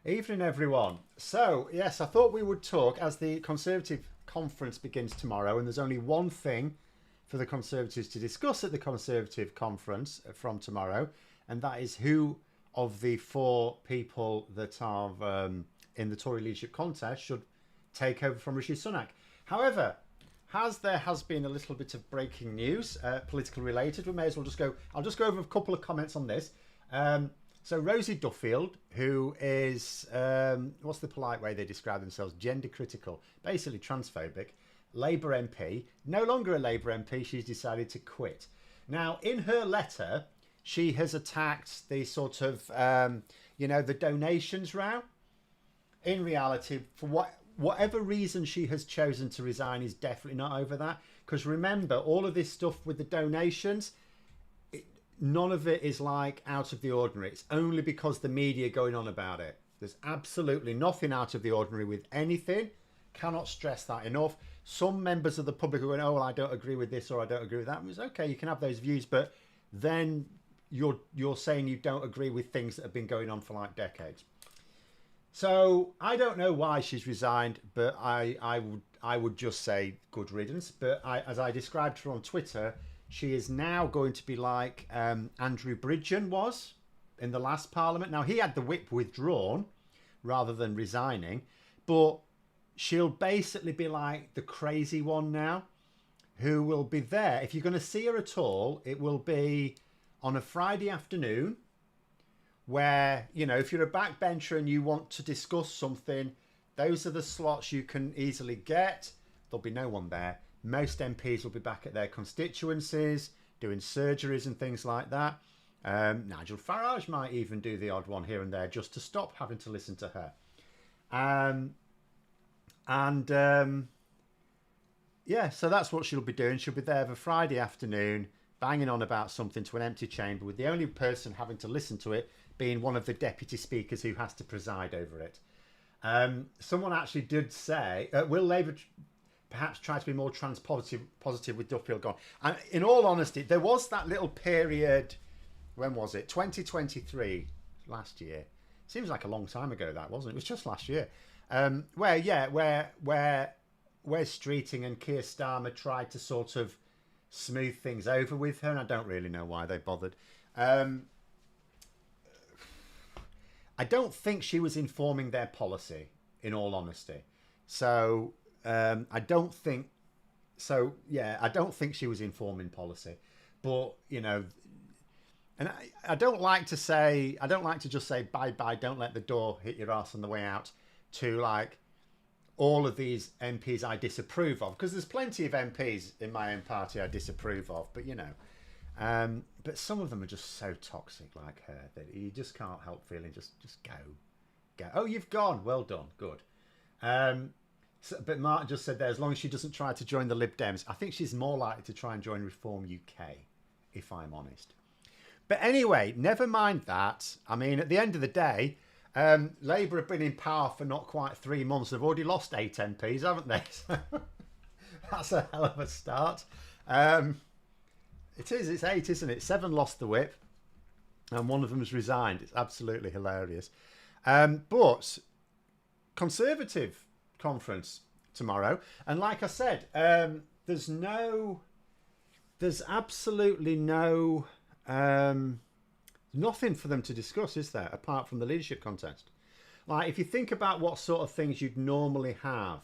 Evening, everyone. So, yes, I thought we would talk as the Conservative conference begins tomorrow, and there's only one thing for the Conservatives to discuss at the Conservative conference from tomorrow, and that is who of the four people that are in the Tory leadership contest should take over from Rishi Sunak. However, as there has been a little bit of breaking news, political related, we may as well just go. I'll just go over a couple of comments on this. So Rosie Duffield, who is, what's the polite way they describe themselves? Gender critical, basically transphobic. Labour MP, no longer a Labour MP, she's decided to quit. Now, in her letter, she has attacked the sort of, the donations row. In reality, for whatever reason she has chosen to resign is definitely not over that. Because remember, all of this stuff with the donations, none of it is like out of the ordinary. It's only because the media are going on about it. There's absolutely nothing out of the ordinary with anything. Cannot stress that enough. Some members of the public are going, oh, well, I don't agree with this or I don't agree with that. It's okay, you can have those views, but then you're saying you don't agree with things that have been going on for like decades. So I don't know why she's resigned, but I would just say good riddance. But as I described her on Twitter, she is now going to be like Andrew Bridgen was in the last parliament. Now, he had the whip withdrawn rather than resigning, but she'll basically be like the crazy one now who will be there. If you're going to see her at all, it will be on a Friday afternoon where, if you're a backbencher and you want to discuss something, those are the slots you can easily get. There'll be no one there. Most MPs will be back at their constituencies, doing surgeries and things like that. Nigel Farage might even do the odd one here and there just to stop having to listen to her. So that's what she'll be doing. She'll be there for Friday afternoon, banging on about something to an empty chamber, with the only person having to listen to it being one of the deputy speakers who has to preside over it. Someone actually did say, will Labour perhaps try to be more positive with Duffield gone? And in all honesty, there was that little period, when was it? 2023, last year. Seems like a long time ago that, wasn't it? It was just last year. Where Streeting and Keir Starmer tried to sort of smooth things over with her, and I don't really know why they bothered. I don't think she was informing their policy, in all honesty. So I don't think she was informing policy. But, and I don't like to just say bye, don't let the door hit your ass on the way out to like all of these MPs I disapprove of, because there's plenty of MPs in my own party I disapprove of, but but some of them are just so toxic like her that you just can't help feeling just go. Oh, you've gone. Well done. Good. But Martin just said there, as long as she doesn't try to join the Lib Dems, I think she's more likely to try and join Reform UK, if I'm honest. But anyway, never mind that. I mean, at the end of the day, Labour have been in power for not quite 3 months. They've already lost 8 MPs, haven't they? So that's a hell of a start. It's 8, isn't it? 7 lost the whip, and one of them has resigned. It's absolutely hilarious. But Conservative conference tomorrow, and like I said, there's absolutely no nothing for them to discuss, is there, apart from the leadership contest? Like, if you think about what sort of things you'd normally have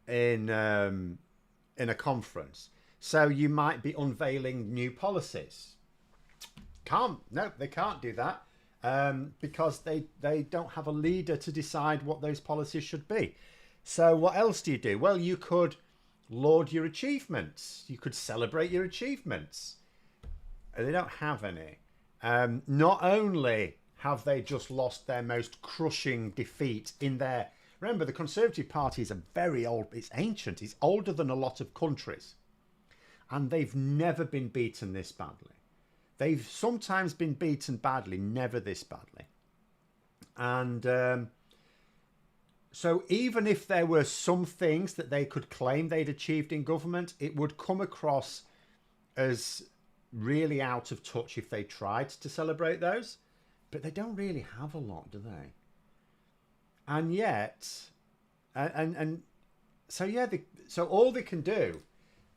in a conference, so you might be unveiling new policies. They can't do that. Because they don't have a leader to decide what those policies should be. So what else do you do? Well, you could laud your achievements. You could celebrate your achievements. They don't have any. Not only have they just lost their most crushing defeat in their... Remember, the Conservative Party is it's ancient. It's older than a lot of countries. And they've never been beaten this badly. They've sometimes been beaten badly, never this badly. And so even if there were some things that they could claim they'd achieved in government, it would come across as really out of touch if they tried to celebrate those. But they don't really have a lot, do they? And yet, and so yeah, so all they can do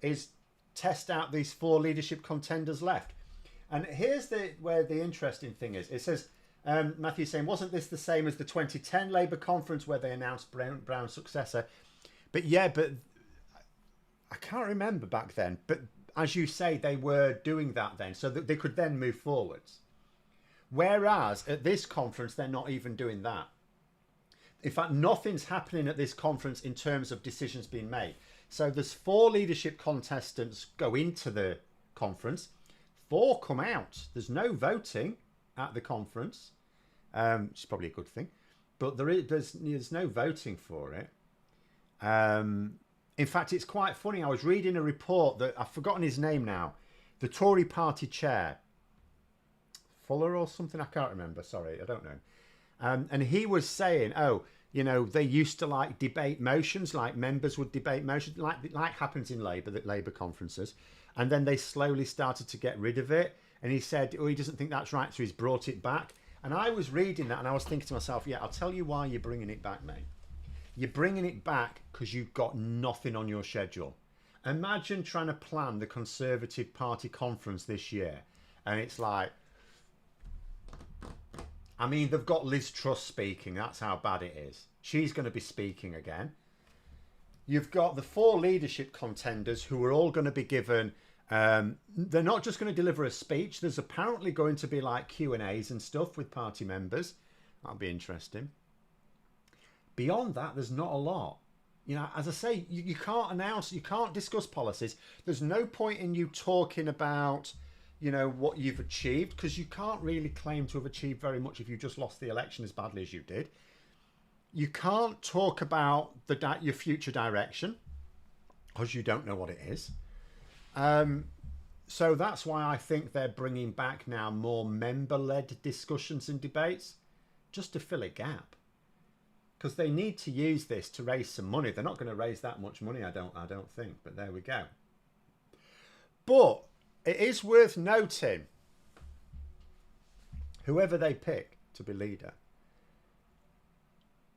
is test out these 4 leadership contenders left. And here's where the interesting thing is. It says, Matthew's saying, wasn't this the same as the 2010 Labour conference where they announced Brown's successor? But yeah, but I can't remember back then. But as you say, they were doing that then, so that they could then move forwards. Whereas at this conference, they're not even doing that. In fact, nothing's happening at this conference in terms of decisions being made. So there's 4 leadership contestants go into the conference. 4 come out. There's no voting at the conference, which is probably a good thing. But there's no voting for it. In fact, it's quite funny. I was reading a report that I've forgotten his name now. The Tory party chair, Fuller or something. I can't remember. Sorry, I don't know. And he was saying, oh, you know, they used to like debate motions, like members would debate motions, like happens in Labour conferences. And then they slowly started to get rid of it. And he said, oh, he doesn't think that's right, so he's brought it back. And I was reading that and I was thinking to myself, yeah, I'll tell you why you're bringing it back, mate. You're bringing it back because you've got nothing on your schedule. Imagine trying to plan the Conservative Party conference this year. And it's like, I mean, they've got Liz Truss speaking. That's how bad it is. She's going to be speaking again. You've got the 4 leadership contenders who are all going to be given... they're not just going to deliver a speech. There's apparently going to be like Q&As and stuff with party members. That'll be interesting. Beyond that, there's not a lot. You know, as I say, you can't announce, you can't discuss policies. There's no point in you talking about... you know, what you've achieved, because you can't really claim to have achieved very much if you just lost the election as badly as you did. You can't talk about your future direction because you don't know what it is. So that's why I think they're bringing back now more member-led discussions and debates just to fill a gap, because they need to use this to raise some money. They're not going to raise that much money, I don't think, but there we go. But it is worth noting, whoever they pick to be leader.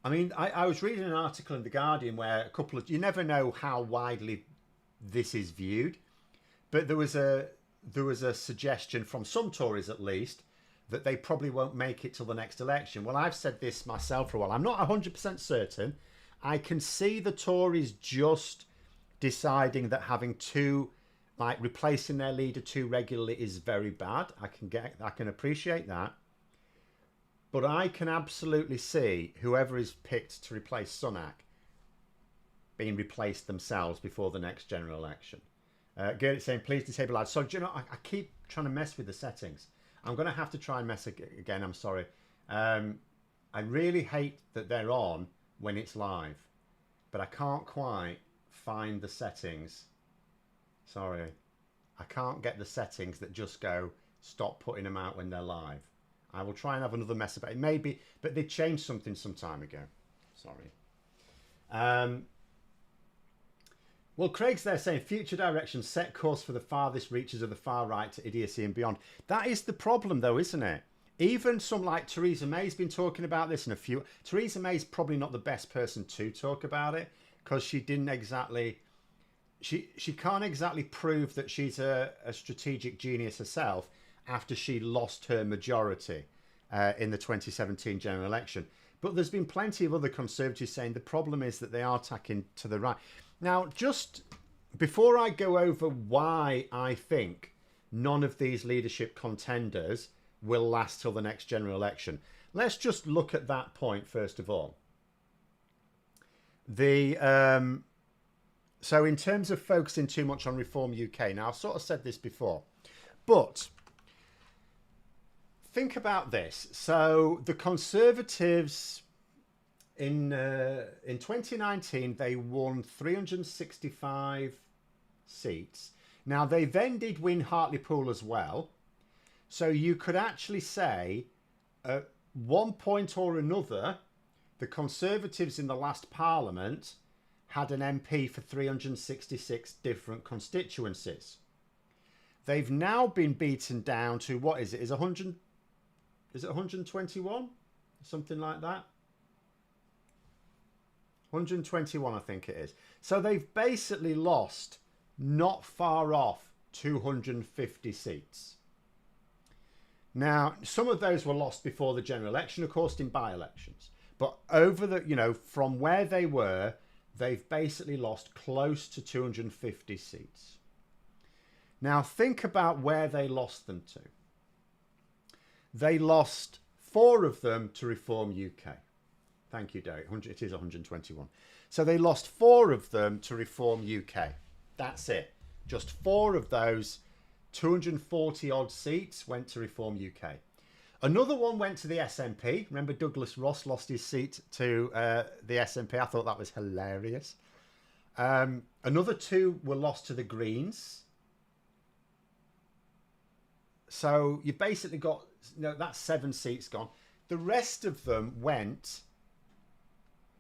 I mean, I was reading an article in The Guardian where you never know how widely this is viewed, but there was a suggestion from some Tories at least that they probably won't make it till the next election. Well, I've said this myself for a while. I'm not 100% certain. I can see the Tories just deciding that having replacing their leader too regularly is very bad. I can appreciate that. But I can absolutely see whoever is picked to replace Sunak being replaced themselves before the next general election. Gert's saying, please disable ads. So, do you know, I keep trying to mess with the settings. I'm going to have to try and mess again. I'm sorry. I really hate that they're on when it's live, but I can't quite find the settings. Sorry. I can't get the settings that just go, stop putting them out when they're live. I will try and have another mess about it. Maybe, but they changed something some time ago. Sorry. Well, Craig's there saying, future directions set course for the farthest reaches of the far right to idiocy and beyond. That is the problem, though, isn't it? Even some like Theresa May's been talking about this, and a few... Theresa May's probably not the best person to talk about it, because she didn't exactly... She can't exactly prove that she's a strategic genius herself after she lost her majority in the 2017 general election. But there's been plenty of other Conservatives saying the problem is that they are tacking to the right. Now, just before I go over why I think none of these leadership contenders will last till the next general election, let's just look at that point first of all. So in terms of focusing too much on Reform UK, now I've sort of said this before, but think about this. So the Conservatives in 2019, they won 365 seats. Now they then did win Hartlepool as well. So you could actually say at one point or another, the Conservatives in the last Parliament had an MP for 366 different constituencies. They've now been beaten down to, what is it? Is it 121? Something like that. 121, I think it is. So they've basically lost not far off 250 seats. Now, some of those were lost before the general election, of course, in by-elections. But over the, from where they were, they've basically lost close to 250 seats. Now, think about where they lost them to. They lost 4 of them to Reform UK. Thank you, Derek. It is 121. So they lost 4 of them to Reform UK. That's it. Just 4 of those 240 odd seats went to Reform UK. Another one went to the SNP. Remember, Douglas Ross lost his seat to the SNP. I thought that was hilarious. Another 2 were lost to the Greens. So you basically got, that's 7 seats gone. The rest of them went,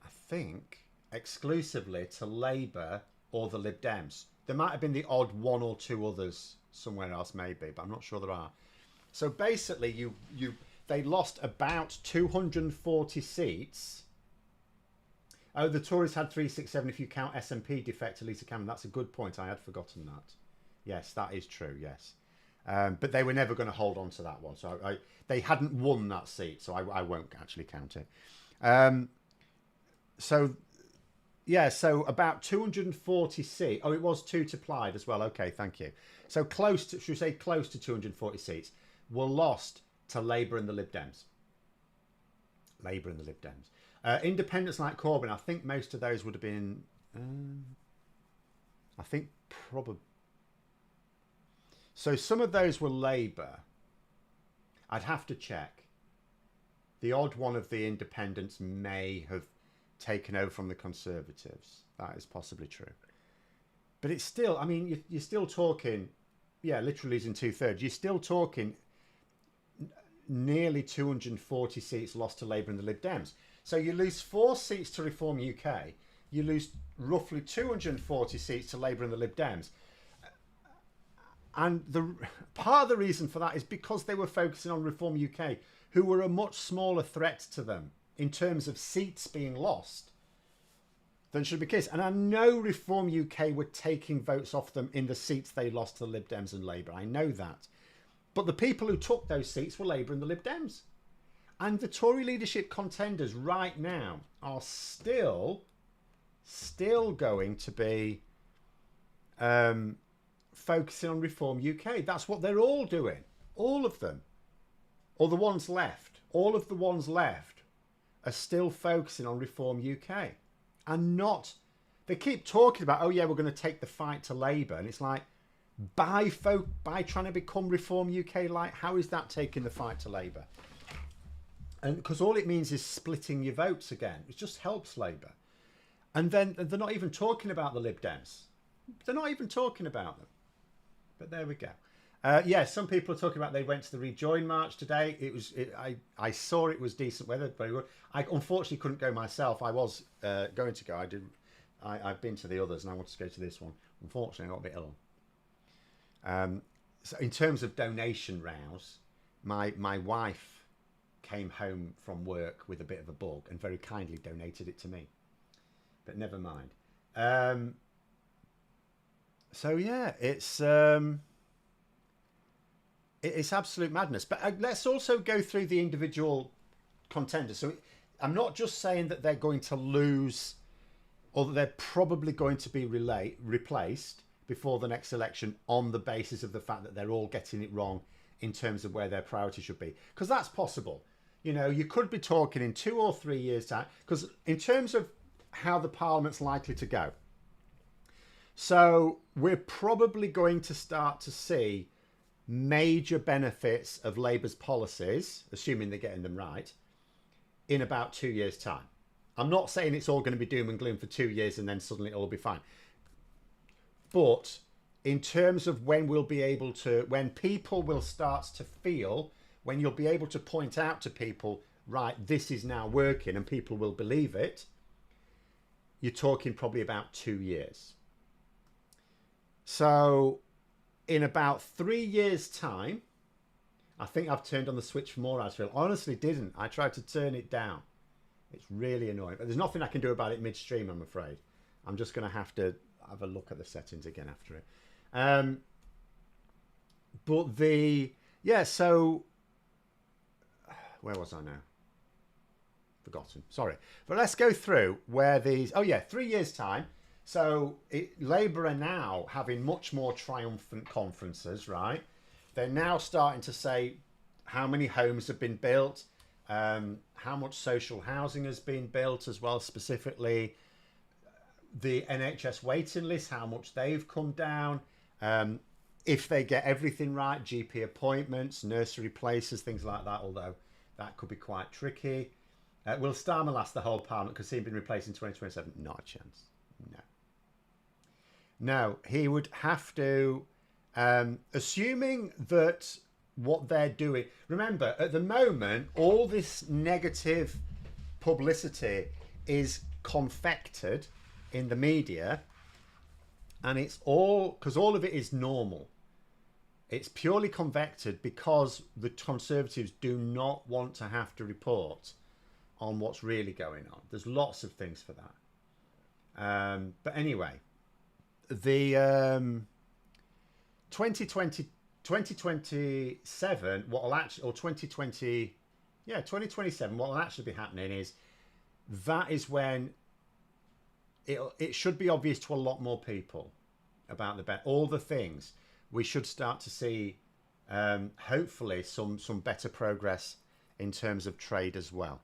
I think, exclusively to Labour or the Lib Dems. There might have been the odd 1 or 2 others somewhere else, maybe, but I'm not sure there are. So basically, they lost about 240 seats. Oh, the Tories had 367 if you count SNP defect to Lisa Cameron. That's a good point. I had forgotten that. Yes, that is true. Yes. But they were never going to hold on to that one. So they hadn't won that seat, so I won't actually count it. So about 240 seats. Oh, it was 2 to Plaid as well. Okay, thank you. So close to 240 seats were lost to Labour and the Lib Dems. Labour and the Lib Dems. Independents like Corbyn, I think most of those would have been... I think probably... So some of those were Labour. I'd have to check. The odd one of the independents may have taken over from the Conservatives. That is possibly true. But it's still, I mean, you're still talking, literally losing 2/3. You're still talking nearly 240 seats lost to Labour and the Lib Dems. So you lose 4 seats to Reform UK. You lose roughly 240 seats to Labour and the Lib Dems. And part of the reason for that is because they were focusing on Reform UK, who were a much smaller threat to them in terms of seats being lost than should be the case. And I know Reform UK were taking votes off them in the seats they lost to the Lib Dems and Labour. I know that. But the people who took those seats were Labour and the Lib Dems. And the Tory leadership contenders right now are still going to be focusing on Reform UK. That's what they're all doing. All of them. Or the ones left. All of the ones left are still focusing on Reform UK. And not... They keep talking about, oh yeah, we're going to take the fight to Labour. And it's like, by trying to become Reform UK like, how is that taking the fight to Labour? And because all it means is splitting your votes again. It just helps Labour. And then they're not even talking about the Lib Dems. They're not even talking about them. But there we go. Some people are talking about they went to the Rejoin March today. I saw it was decent weather. Very good. I unfortunately couldn't go myself. I was going to go. I've been to the others and I wanted to go to this one. Unfortunately, I got a bit ill. So in terms of donation rows, my wife came home from work with a bit of a bug and very kindly donated it to me. But never mind. It's absolute madness. But let's also go through the individual contenders. So I'm not just saying that they're going to lose or that they're probably going to be replaced before the next election on the basis of the fact that they're all getting it wrong in terms of where their priority should be. Because that's possible. You could be talking in 2 or 3 years' time. Because in terms of how the Parliament's likely to go, so we're probably going to start to see major benefits of Labour's policies, assuming they're getting them right, in about 2 years' time. I'm not saying it's all going to be doom and gloom for 2 years and then suddenly it'll be fine. But in terms of when people will start to feel, when you'll be able to point out to people, right, this is now working and people will believe it, you're talking probably about 2 years. So in about 3 years' time, I think I've turned on the switch for more ads. I honestly didn't. I tried to turn it down. It's really annoying. But there's nothing I can do about it midstream, I'm afraid. I'm just going to have a look at the settings again after it. But so where was I now? Forgotten. Sorry. But let's go through where these... 3 years' time. So Labour are now having much more triumphant conferences, right? They're now starting to say how many homes have been built, how much social housing has been built as well, specifically the NHS waiting list, how much they've come down, if they get everything right, GP appointments, nursery places, things like that, although that could be quite tricky. Will Starmer last the whole parliament because he'd been replaced in 2027? Not a chance. No, he would have to, assuming that what they're doing... Remember, at the moment, all this negative publicity is confected in the media, and it's all... because all of it is normal. It's purely convected because the Conservatives do not want to have to report on what's really going on. There's lots of things for that. But anyway, the 2027, what will actually, or 2020, 2027, what will actually be happening is that is when it should be obvious to a lot more people about all the things. We should start to see, hopefully, some better progress in terms of trade as well.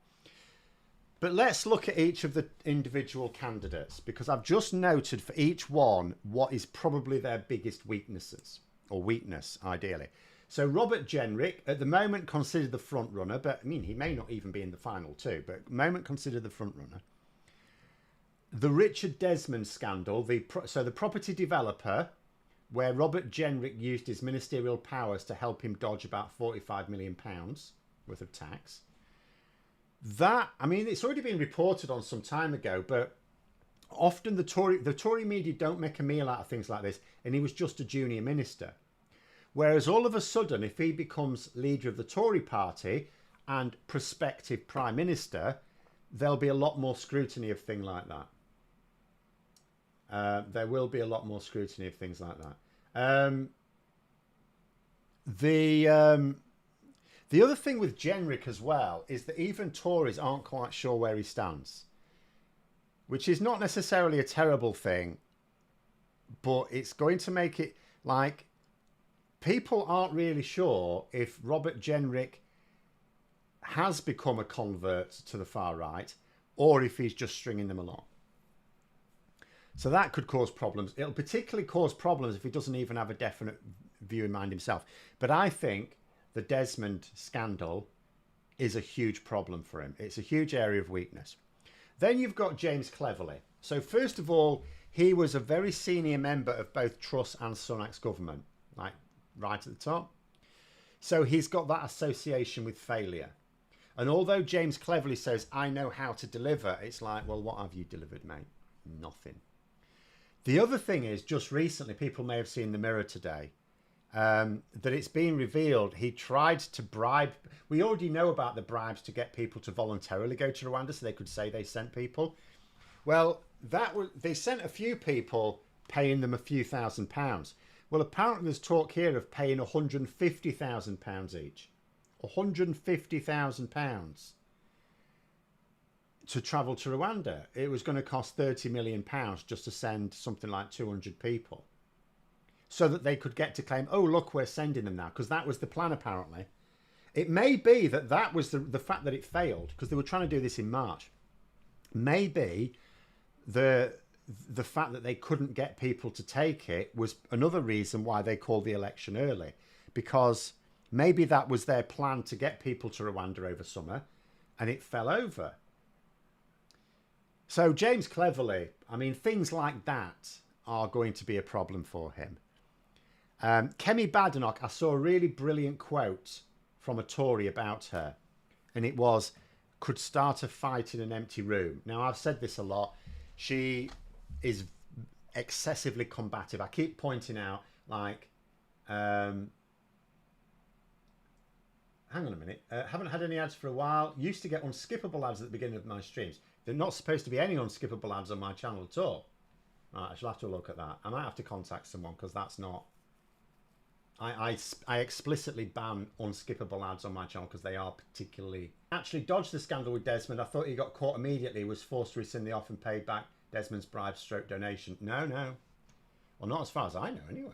But let's look at each of the individual candidates, because I've just noted for each one what is probably their biggest weaknesses, or weakness, ideally. So Robert Jenrick, at the moment, considered the front runner, but I mean, he may not even be in the final two, but at the moment, considered the front runner. The Richard Desmond scandal, the property developer, where Robert Jenrick used his ministerial powers to help him dodge about £45 million worth of tax. That, I mean, it's already been reported on some time ago, but often the Tory media don't make a meal out of things like this, and he was just a junior minister. Whereas all of a sudden, if he becomes leader of the Tory party and prospective prime minister, there'll be a lot more scrutiny of things like that. There will be a lot more scrutiny of things like that. The other thing with Jenrick as well is that even Tories aren't quite sure where he stands, which is not necessarily a terrible thing, but it's going to make it like people aren't really sure if Robert Jenrick has become a convert to the far right or if he's just stringing them along. So that could cause problems. It'll particularly cause problems if he doesn't even have a definite view in mind himself. But I think the Desmond scandal is a huge problem for him. It's a huge area of weakness. Then you've got James Cleverly. So first of all, he was a very senior member of both Truss and Sunak's government, like right at the top. So he's got that association with failure. And although James Cleverly says, I know how to deliver, it's like, well, what have you delivered, mate? Nothing. The other thing is, just recently, people may have seen the Mirror today, that it's been revealed he tried to bribe. We already know about the bribes to get people to voluntarily go to Rwanda so they could say they sent people. Well, they sent a few people paying them a few £1,000s. Well, apparently there's talk here of paying £150,000 each. £150,000 to travel to Rwanda. It was going to cost £30 million just to send something like 200 people so that they could get to claim, oh, look, we're sending them now, because that was the plan, apparently. It may be that was the fact that it failed, because they were trying to do this in March. Maybe the fact that they couldn't get people to take it was another reason why they called the election early, because maybe that was their plan to get people to Rwanda over summer, and it fell over. So James Cleverly, I mean, things like that are going to be a problem for him. Kemi Badenoch, I saw a really brilliant quote from a Tory about her, and it was, could start a fight in an empty room. Now, I've said this a lot. She is excessively combative. I keep pointing out, like, hang on a minute. Haven't had any ads for a while. Used to get unskippable ads at the beginning of my streams. They're not supposed to be any unskippable ads on my channel at all. Right, I shall have to look at that. I might have to contact someone because that's not... I explicitly ban unskippable ads on my channel because they are particularly... Actually dodged the scandal with Desmond. I thought he got caught immediately, was forced to rescind the offer and paid back Desmond's bribe stroke donation. No. Well, not as far as I know anyway.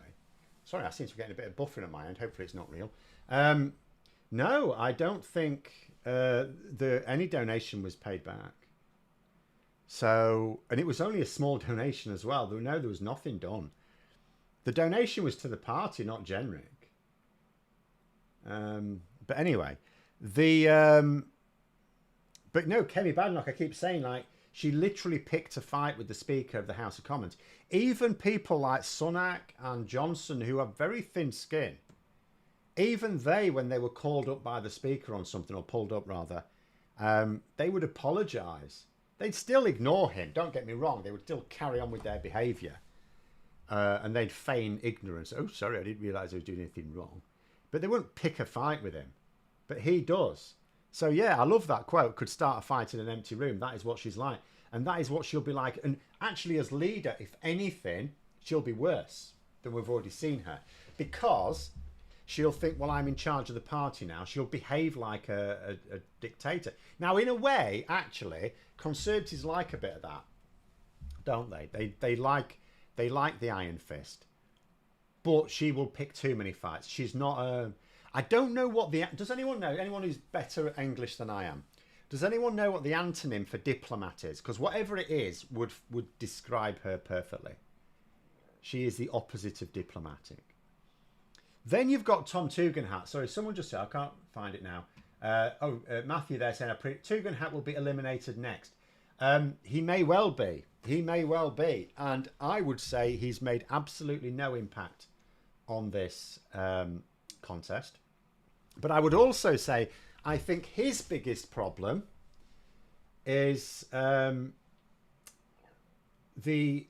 Sorry, I seem to be getting a bit of buffering at my end. Hopefully it's not real. No, I don't think any donation was paid back. So, and it was only a small donation as well. There was nothing done. The donation was to the party, not Genric. But anyway, but no, Kemi Badenoch, I keep saying, like, she literally picked a fight with the Speaker of the House of Commons. Even people like Sunak and Johnson, who have very thin skin, even they, when they were called up by the Speaker on something, or pulled up rather, they would apologise. They'd still ignore him, don't get me wrong. They would still carry on with their behaviour. And they'd feign ignorance. Oh, sorry, I didn't realise I was doing anything wrong. But they wouldn't pick a fight with him. But he does. So, yeah, I love that quote. Could start a fight in an empty room. That is what she's like. And that is what she'll be like. And actually, as leader, if anything, she'll be worse than we've already seen her. Because she'll think, well, I'm in charge of the party now. She'll behave like a dictator. Now, in a way, actually, Conservatives like a bit of that, don't they? They like the iron fist. But she will pick too many fights. She's not... I don't know what the... Does anyone know? Anyone who's better at English than I am? Does anyone know what the antonym for diplomat is? Because whatever it is would describe her perfectly. She is the opposite of diplomatic. Then you've got Tom Tugendhat. Sorry, someone just said, I can't find it now. Matthew there saying, Tugendhat will be eliminated next. He may well be. He may well be. And I would say he's made absolutely no impact on this contest. But I would also say, I think his biggest problem is the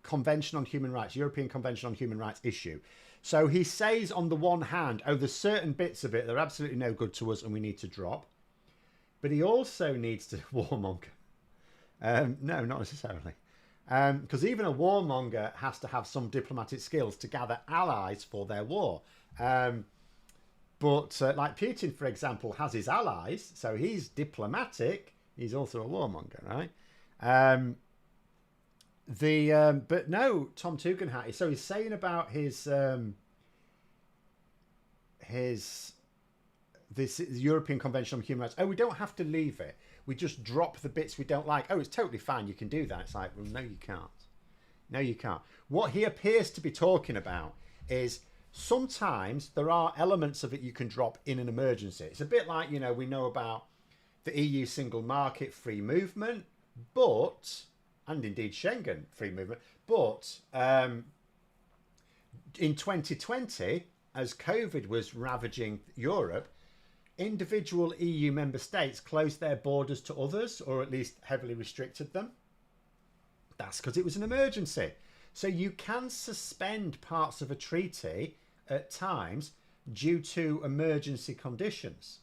Convention on Human Rights, European Convention on Human Rights issue. So he says on the one hand, oh, there's certain bits of it that are absolutely no good to us and we need to drop. But he also needs to warmonger. No, not necessarily. Because even a warmonger has to have some diplomatic skills to gather allies for their war. But like Putin, for example, has his allies. So he's diplomatic. He's also a warmonger, right? But no, Tom Tugendhat. So he's saying about this European Convention on Human Rights. Oh, we don't have to leave it. We just drop the bits we don't like. Oh, it's totally fine. You can do that. It's like, well, no, you can't. No, you can't. What he appears to be talking about is sometimes there are elements of it you can drop in an emergency. It's a bit like, you know, we know about the EU single market, free movement, but, and indeed Schengen free movement, but in 2020, as COVID was ravaging Europe, individual EU member states closed their borders to others, or at least heavily restricted them. That's because it was an emergency. So you can suspend parts of a treaty at times due to emergency conditions.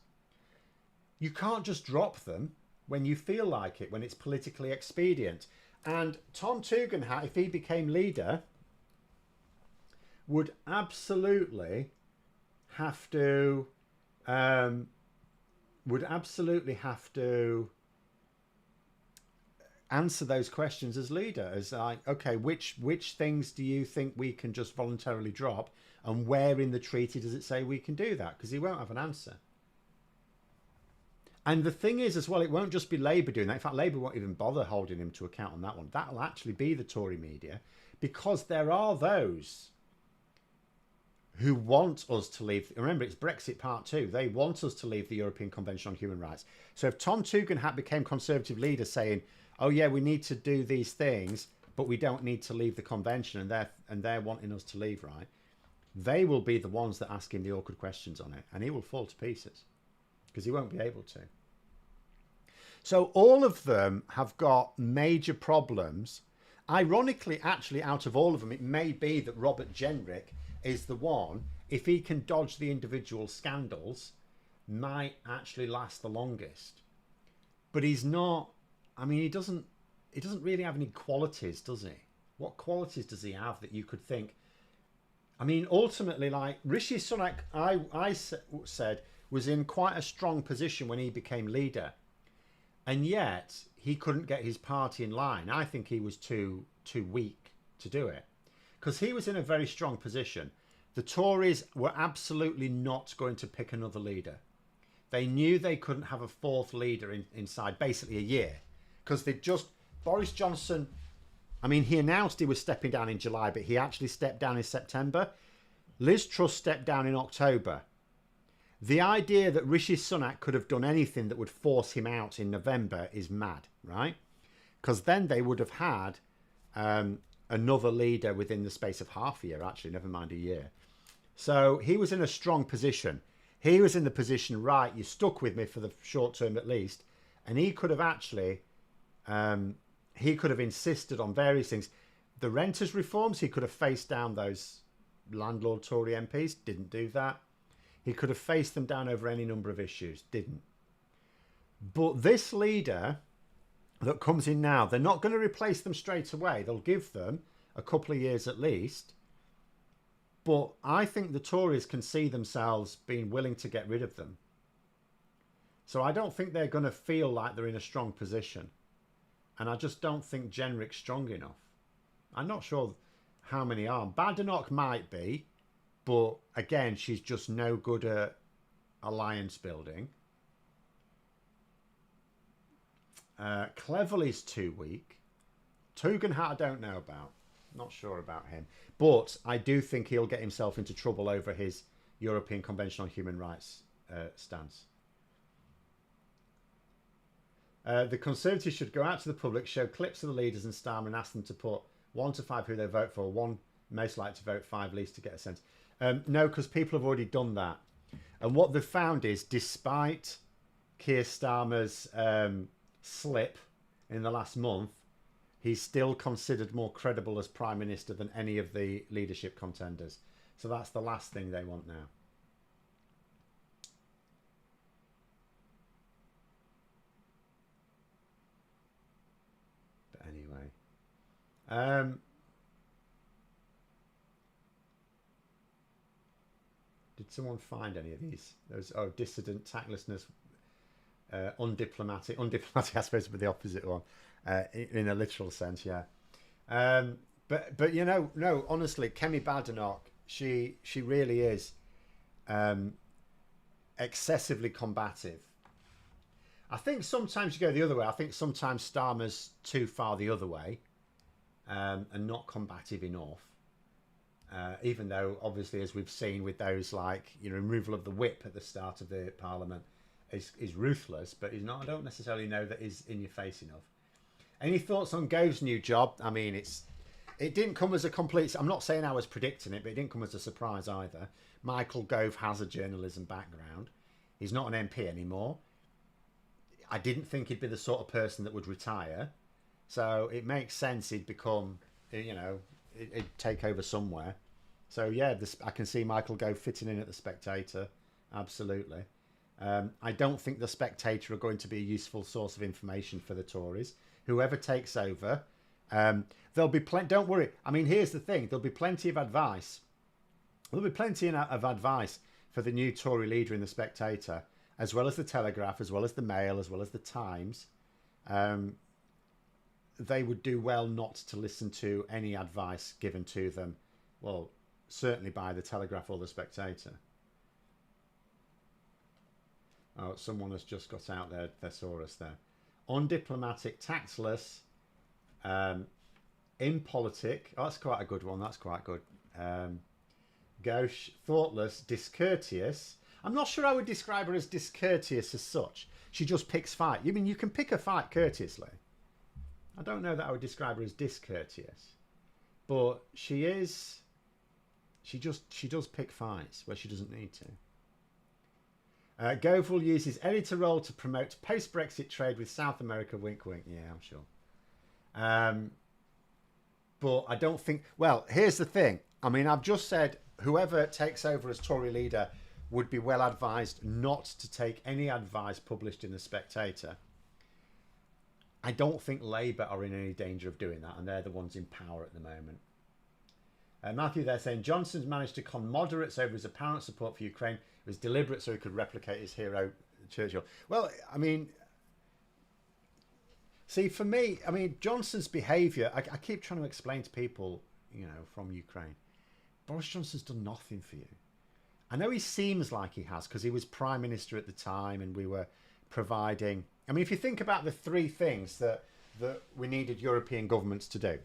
You can't just drop them when you feel like it, when it's politically expedient. And Tom Tugendhat, if he became leader, would absolutely have to answer those questions as leader, as like, okay, which things do you think we can just voluntarily drop, and where in the treaty does it say we can do that? Because he won't have an answer. And the thing is as well, it won't just be Labour doing that. In fact, Labour won't even bother holding him to account on that one. That'll actually be the Tory media, because there are those who want us to leave. Remember, it's Brexit Part 2. They want us to leave the European Convention on Human Rights. So if Tom Tugendhat became Conservative leader saying, oh yeah, we need to do these things, but we don't need to leave the convention, and they're wanting us to leave, right? They will be the ones that ask him the awkward questions on it, and he will fall to pieces because he won't be able to. So all of them have got major problems. Ironically, actually, out of all of them, it may be that Robert Jenrick is the one if he can dodge the individual scandals, might actually last the longest. But he's not. I mean, he doesn't really have any qualities, does he? What qualities does he have that you could think? I mean, ultimately, like Rishi Sunak, I said was in quite a strong position when he became leader, and yet he couldn't get his party in line. I think he was too weak to do it, because he was in a very strong position. The Tories were absolutely not going to pick another leader. They knew they couldn't have a fourth leader inside basically a year, because they just Boris Johnson. I mean, he announced he was stepping down in July, but he actually stepped down in September. Liz Truss stepped down in October. The idea that Rishi Sunak could have done anything that would force him out in November is mad, right? Because then they would have had another leader within the space of half a year, actually, never mind a year. So he was in a strong position. He was in the position, right, you're stuck with me for the short term at least. And he could have actually, he could have insisted on various things. The renters reforms, he could have faced down those landlord Tory MPs, didn't do that. He could have faced them down over any number of issues, didn't. But this leader that comes in now, they're not going to replace them straight away. They'll give them a couple of years at least. But I think the Tories can see themselves being willing to get rid of them. So I don't think they're going to feel like they're in a strong position. And I just don't think Jenrick's strong enough. I'm not sure how many are. Badenoch might be, but again, she's just no good at alliance building. Cleverly's too weak. Tugendhat I don't know about. Not sure about him. But I do think he'll get himself into trouble over his European Convention on Human Rights stance. The Conservatives should go out to the public, show clips of the leaders and Starmer and ask them to put 1 to 5 who they vote for, 1 most likely to vote, 5 least to get a sense. No, because people have already done that. And what they've found is, despite Keir Starmer's slip in the last month, he's still considered more credible as Prime Minister than any of the leadership contenders. So that's the last thing they want now. But anyway. Did someone find any of these? Those, dissident, tactlessness, undiplomatic. Undiplomatic, I suppose, would be the opposite one. In a literal sense, yeah. But you know, no, honestly, Kemi Badenoch, she really is excessively combative. I think sometimes you go the other way. I think sometimes Starmer's too far the other way, and not combative enough. Even though, obviously, as we've seen with those, like, removal of the whip at the start of the Parliament is ruthless, but he's not. I don't necessarily know that he's in your face enough. Any thoughts on Gove's new job? I mean, it didn't come as a complete... I'm not saying I was predicting it, but it didn't come as a surprise either. Michael Gove has a journalism background. He's not an MP anymore. I didn't think he'd be the sort of person that would retire. So it makes sense he'd become, he'd take over somewhere. So, yeah, I can see Michael Gove fitting in at The Spectator. Absolutely. I don't think The Spectator are going to be a useful source of information for the Tories. Whoever takes over, there'll be plenty. Don't worry. I mean, here's the thing: there'll be plenty of advice. There'll be plenty of advice for the new Tory leader in The Spectator, as well as the Telegraph, as well as the Mail, as well as the Times. They would do well not to listen to any advice given to them. Well, certainly by the Telegraph or the Spectator. Oh, someone has just got out their thesaurus there. Undiplomatic, tactless, impolitic. Oh, that's quite a good one. That's quite good. Gauche, thoughtless, discourteous. I'm not sure I would describe her as discourteous as such. She just picks fight. You mean you can pick a fight courteously? I don't know that I would describe her as discourteous, but she is. She does pick fights where she doesn't need to. Gove will use his editor role to promote post-Brexit trade with South America. Wink, wink. Yeah, I'm sure. But I don't think... Well, here's the thing. I mean, I've just said whoever takes over as Tory leader would be well advised not to take any advice published in The Spectator. I don't think Labour are in any danger of doing that, and they're the ones in power at the moment. Matthew, they're saying Johnson's managed to con moderates over his apparent support for Ukraine. It was deliberate so he could replicate his hero Churchill. Well, I mean, see, for me, I mean, Johnson's behaviour, I keep trying to explain to people, you know, from Ukraine, Boris Johnson's done nothing for you. I know he seems like he has because he was Prime Minister at the time and we were providing... I mean, if you think about the three things that we needed European governments to do.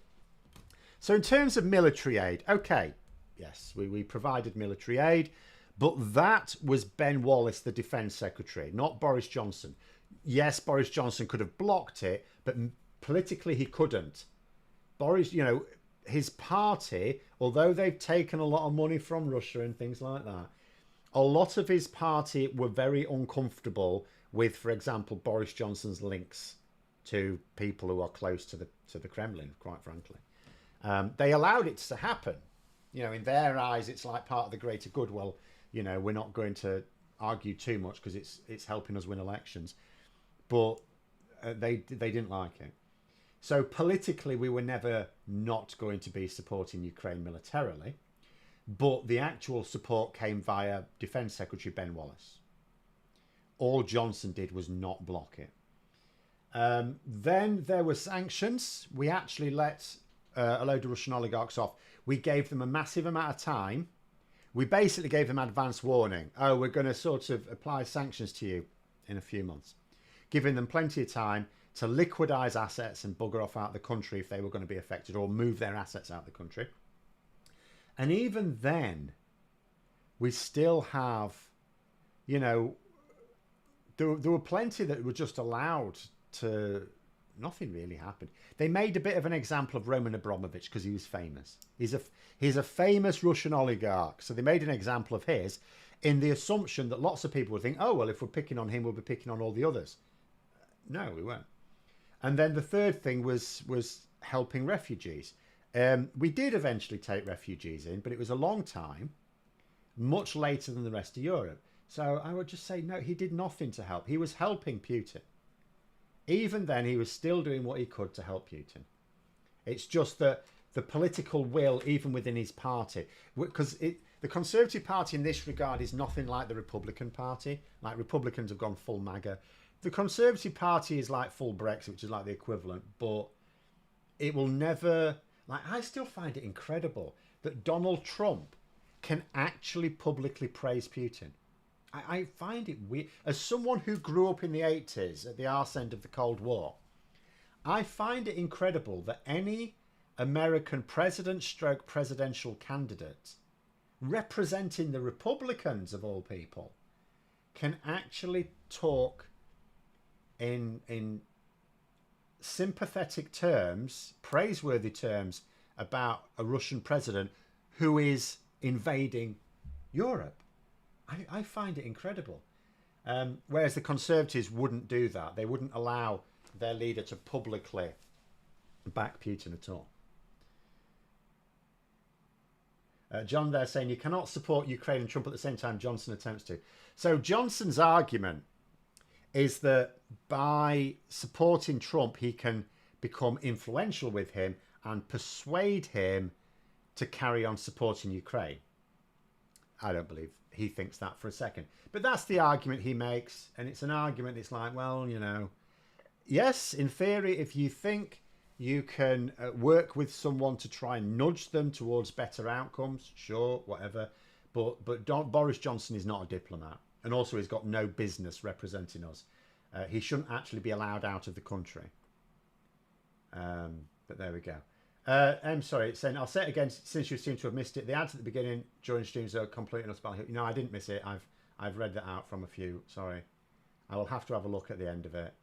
So in terms of military aid, okay, yes, we provided military aid, but that was Ben Wallace, the Defence Secretary, not Boris Johnson. Yes, Boris Johnson could have blocked it, but politically he couldn't. Boris, you know, his party, although they've taken a lot of money from Russia and things like that, a lot of his party were very uncomfortable with, for example, Boris Johnson's links to people who are close to the Kremlin, quite frankly. They allowed it to happen. You know, in their eyes, it's like part of the greater good. Well, you know, we're not going to argue too much because it's helping us win elections. But they didn't like it. So politically, we were never not going to be supporting Ukraine militarily. But the actual support came via Defence Secretary Ben Wallace. All Johnson did was not block it. Then there were sanctions. We actually let a load of Russian oligarchs off. We gave them a massive amount of time. We basically gave them advance warning. Oh, we're going to sort of apply sanctions to you in a few months. Giving them plenty of time to liquidise assets and bugger off out of the country if they were going to be affected, or move their assets out of the country. And even then, we still have, you know, there were plenty that were just allowed to... Nothing really happened. They made a bit of an example of Roman Abramovich because he was famous. He's a famous Russian oligarch. So they made an example of his in the assumption that lots of people would think, oh, well, if we're picking on him, we'll be picking on all the others. No, we weren't. And then the third thing was helping refugees. We did eventually take refugees in, but it was a long time, much later than the rest of Europe. So I would just say, no, he did nothing to help. He was helping Putin. Even then, he was still doing what he could to help Putin. It's just that the political will, even within his party, because the Conservative Party in this regard is nothing like the Republican Party. Like, Republicans have gone full MAGA. The Conservative Party is like full Brexit, which is like the equivalent, but it will never... Like, I still find it incredible that Donald Trump can actually publicly praise Putin. I find it weird. As someone who grew up in the 80s at the arse end of the Cold War, I find it incredible that any American presidential candidate representing the Republicans, of all people, can actually talk in sympathetic terms, praiseworthy terms, about a Russian president who is invading Europe. I find it incredible. Whereas the Conservatives wouldn't do that. They wouldn't allow their leader to publicly back Putin at all. John there saying you cannot support Ukraine and Trump at the same time Johnson attempts to. So Johnson's argument is that by supporting Trump, he can become influential with him and persuade him to carry on supporting Ukraine. I don't believe he thinks that for a second. But that's the argument he makes. And it's an argument, it's like, well, you know, yes, in theory, if you think you can work with someone to try and nudge them towards better outcomes, sure, whatever. But Boris Johnson is not a diplomat. And also he's got no business representing us. He shouldn't actually be allowed out of the country. But there we go. I'm sorry, it's saying, I'll say it again since you seem to have missed it. The ads at the beginning during streams are completely not spelling. No, I didn't miss it. I've read that out from a few. Sorry. I will have to have a look at the end of it.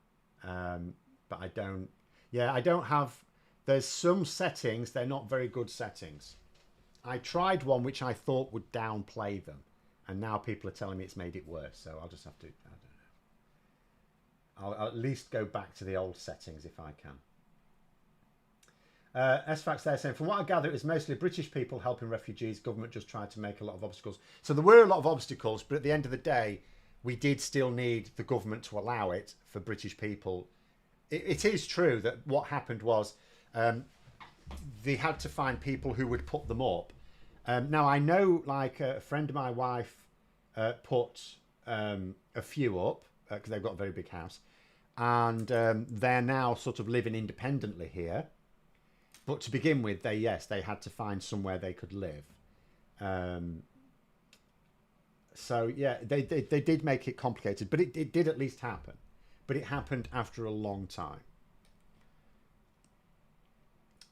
But I don't... Yeah, I don't have... There's some settings, they're not very good settings. I tried one which I thought would downplay them. And now people are telling me it's made it worse. So I'll just have to... I don't know. I'll at least go back to the old settings if I can. SFAX there saying, from what I gather, it was mostly British people helping refugees. Government just tried to make a lot of obstacles. So there were a lot of obstacles, but at the end of the day, we did still need the government to allow it for British people. It is true that what happened was they had to find people who would put them up. Now, I know, like, a friend of my wife put a few up because they've got a very big house. And they're now sort of living independently here. But to begin with, they had to find somewhere they could live. So, yeah, they did make it complicated. But it did at least happen. But it happened after a long time.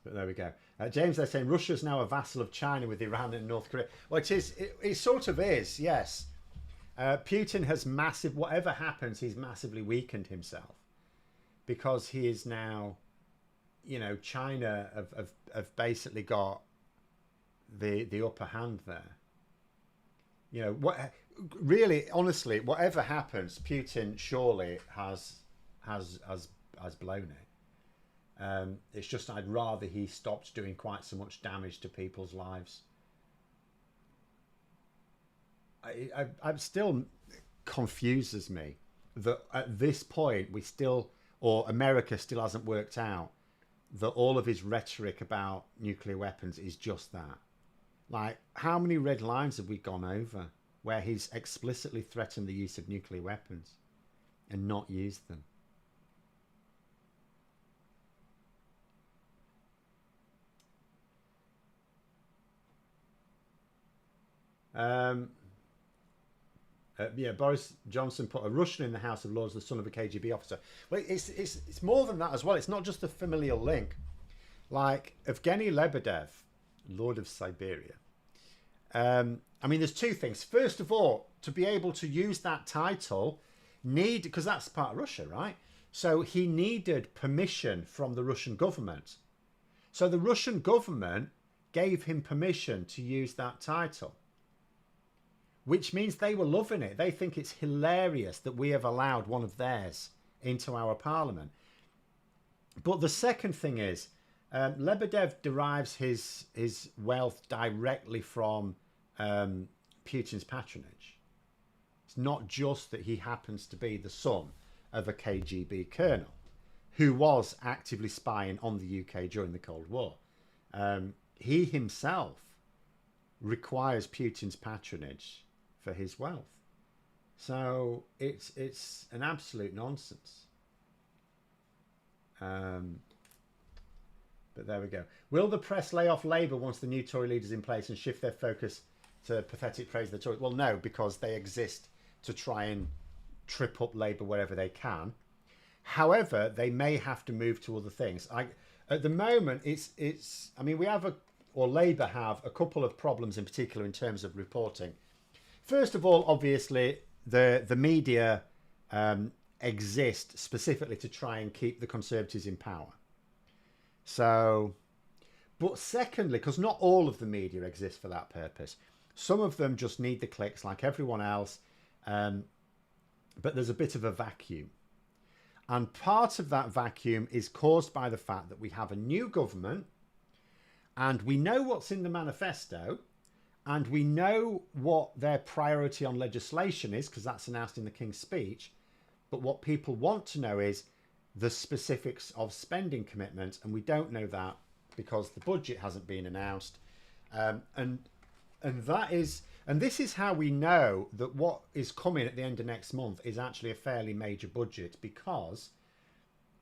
But there we go. James, they're saying Russia's now a vassal of China with Iran and North Korea. Well, it sort of is, yes. Putin has whatever happens, he's massively weakened himself. Because he is now, China have basically got the upper hand there. Really, honestly, whatever happens, Putin surely has blown it. It's just I'd rather he stopped doing quite so much damage to people's lives. I'm still confuses me that at this point or America still hasn't worked out that all of his rhetoric about nuclear weapons is just that. Like, how many red lines have we gone over where he's explicitly threatened the use of nuclear weapons and not used them? Boris Johnson put a Russian in the House of Lords, the son of a KGB officer. Well, it's more than that as well. It's not just the familial link. Like Evgeny Lebedev, Lord of Siberia. There's two things. First of all, to be able to use that title, because that's part of Russia, right? So he needed permission from the Russian government. So the Russian government gave him permission to use that title. Which means they were loving it. They think it's hilarious that we have allowed one of theirs into our parliament. But the second thing is, Lebedev derives his wealth directly from Putin's patronage. It's not just that he happens to be the son of a KGB colonel who was actively spying on the UK during the Cold War. He himself requires Putin's patronage for his wealth. So it's an absolute nonsense. But there we go. Will the press lay off Labour once the new Tory leaders in place and shift their focus to pathetic praise of the Tories? Well, no, because they exist to try and trip up Labour wherever they can. However, they may have to move to other things. At the moment, Labour have a couple of problems in particular in terms of reporting. First of all, obviously, the media exist specifically to try and keep the Conservatives in power. So, but secondly, because not all of the media exists for that purpose. Some of them just need the clicks like everyone else. But there's a bit of a vacuum. And part of that vacuum is caused by the fact that we have a new government and we know what's in the manifesto and we know what their priority on legislation is because that's announced in the King's speech. But what people want to know is the specifics of spending commitments, and we don't know that because the budget hasn't been announced. And this is how we know that what is coming at the end of next month is actually a fairly major budget, because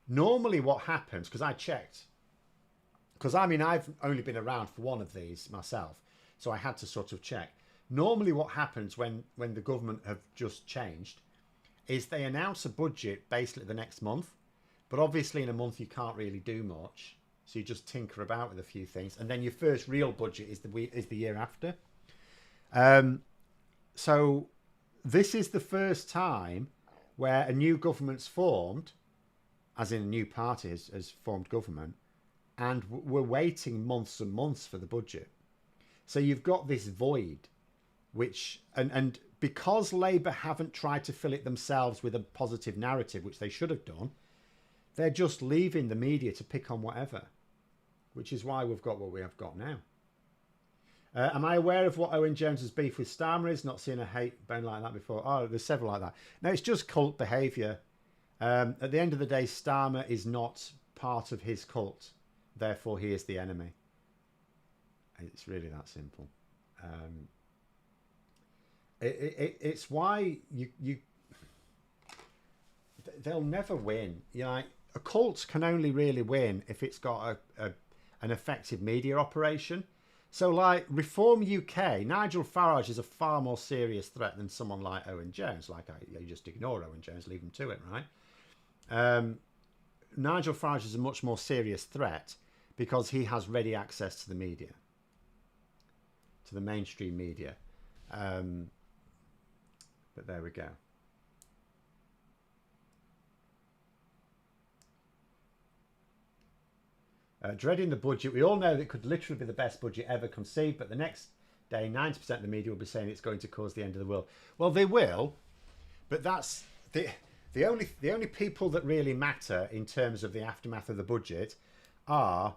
normally what happens, because I checked, because I've only been around for one of these myself, so I had to sort of check. Normally what happens when the government have just changed is they announce a budget basically the next month, but obviously in a month you can't really do much, so you just tinker about with a few things, and then your first real budget is the year after. So this is the first time where a new government's formed, as in a new party has formed government, and we're waiting months and months for the budget. So you've got this void, which, and because Labour haven't tried to fill it themselves with a positive narrative, which they should have done, they're just leaving the media to pick on whatever. which is why we've got what we have got now. Am I aware of what Owen Jones's beef with Starmer is? Not seen a hate bone like that before. Oh, there's several like that. No, it's just cult behaviour. At the end of the day, Starmer is not part of his cult. Therefore, he is the enemy. It's really that simple. It's why they'll never win. You know, like, a cult can only really win if it's got an effective media operation. So, like Reform UK, Nigel Farage is a far more serious threat than someone like Owen Jones. Like, you just ignore Owen Jones, leave him to it, right? Nigel Farage is a much more serious threat because he has ready access to the media, to the mainstream media. But there we go. Dreading the budget. We all know that it could literally be the best budget ever conceived, but the next day 90% of the media will be saying it's going to cause the end of the world. Well, they will, but that's the only people that really matter in terms of the aftermath of the budget are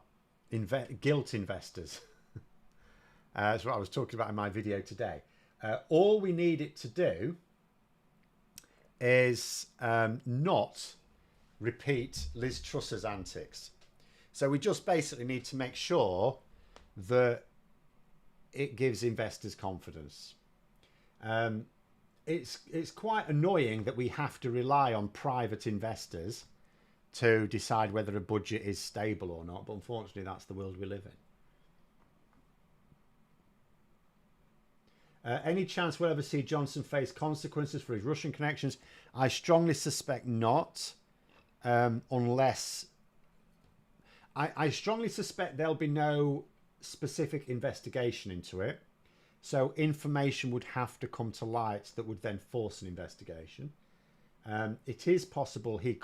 guilt investors. That's what I was talking about in my video today. All we need it to do is not repeat Liz Truss's antics. So we just basically need to make sure that it gives investors confidence. It's quite annoying that we have to rely on private investors to decide whether a budget is stable or not, but unfortunately that's the world we live in. Any chance we'll ever see Johnson face consequences for his Russian connections? I strongly suspect not, unless... I strongly suspect there'll be no specific investigation into it. So information would have to come to light that would then force an investigation. It is possible he'd